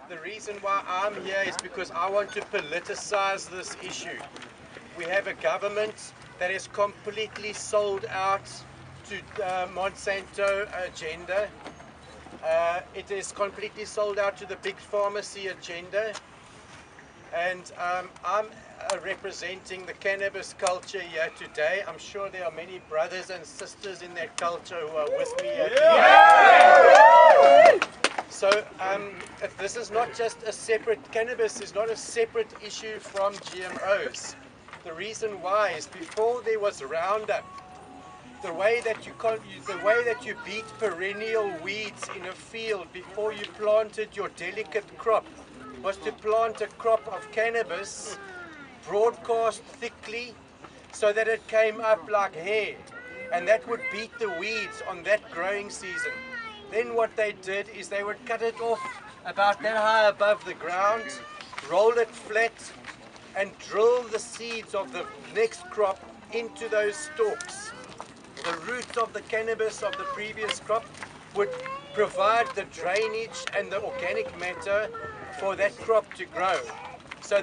the reason why I'm here is because I want to politicize this issue. We have a government that is completely sold out to Monsanto agenda. It is completely sold out to the big pharmacy agenda. And I'm representing the cannabis culture here today. I'm sure there are many brothers and sisters in that culture who are with me here today. So this is not just a separate, cannabis is not a separate issue from GMOs. The reason why is before there was Roundup, the way that you beat perennial weeds in a field before you planted your delicate crop was to plant a crop of cannabis broadcast thickly so that it came up like hair, and that would beat the weeds on that growing season. Then what they did is they would cut it off about that high above the ground, roll it flat, and drill the seeds of the next crop into those stalks. The roots of the cannabis of the previous crop would provide the drainage and the organic matter for that crop to grow. So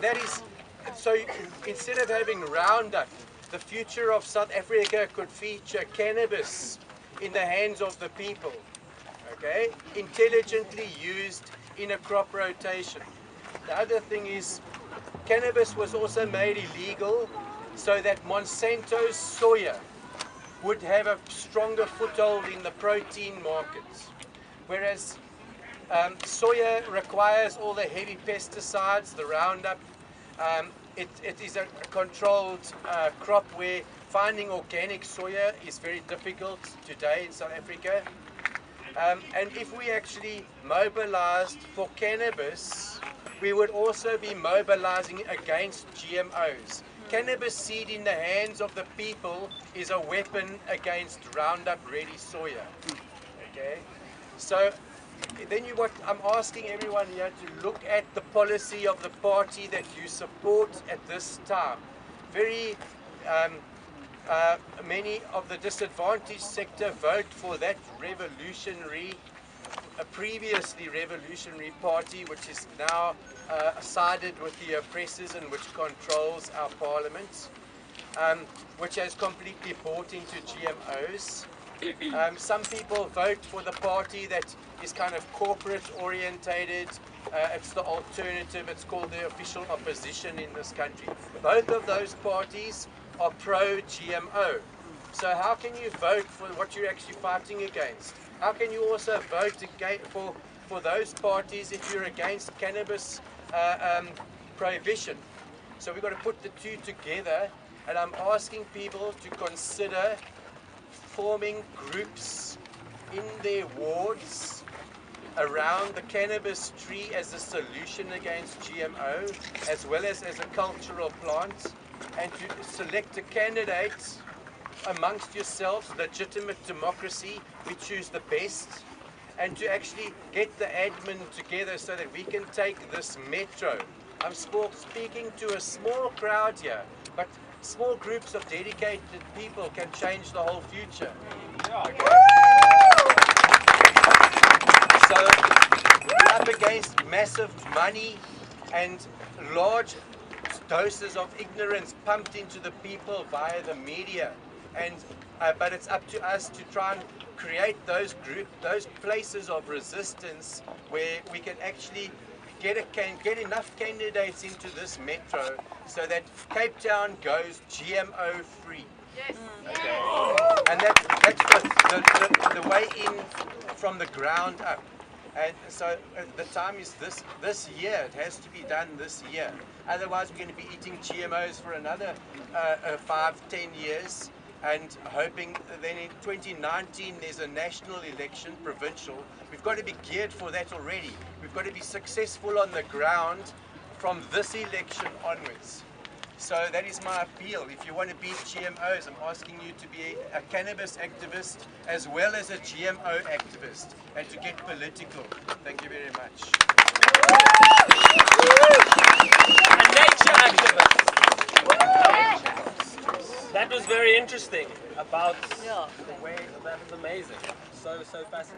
instead of having Roundup, the future of South Africa could feature cannabis in the hands of the people, okay? Intelligently used in a crop rotation. The other thing is, cannabis was also made illegal so that Monsanto's soya would have a stronger foothold in the protein markets. Whereas soya requires all the heavy pesticides, the Roundup. It is a controlled crop where finding organic soya is very difficult today in South Africa. And if we actually mobilized for cannabis, we would also be mobilizing against GMOs. Cannabis seed in the hands of the people is a weapon against Roundup Ready soya. Okay, so then what I'm asking everyone here to look at the policy of the party that you support at this time. Very many of the disadvantaged sector vote for that revolutionary, previously revolutionary party, which is now sided with the oppressors and which controls our parliament, which has completely bought into GMOs. Some people vote for the party that is kind of corporate orientated. It's the alternative. It's called the official opposition in this country. Both of those parties are pro-GMO. So how can you vote for what you're actually fighting against? How can you also vote for those parties if you're against cannabis prohibition? So we've got to put the two together, and I'm asking people to consider forming groups in their wards around the cannabis tree as a solution against GMO, as well as a cultural plant, and to select a candidate amongst yourselves, legitimate democracy, we choose the best, and to actually get the admin together so that we can take this metro. I'm speaking to a small crowd here, but small groups of dedicated people can change the whole future. Okay. So we're up against massive money and large doses of ignorance pumped into the people via the media. And but it's up to us to try and create those places of resistance where we can actually get enough candidates into this metro so that Cape Town goes GMO free. Yes. Okay. And that's the way in from the ground up. And so the time is this year. It has to be done this year. Otherwise, we're going to be eating GMOs for another 5-10 years. And hoping then in 2019 there's a national election, provincial. We've got to be geared for that already. We've got to be successful on the ground from this election onwards. So that is my appeal. If you want to beat GMOs, I'm asking you to be a cannabis activist as well as a GMO activist, and to get political. Thank you very much. A nature activist. That was very interesting about the way, that was amazing. So fascinating.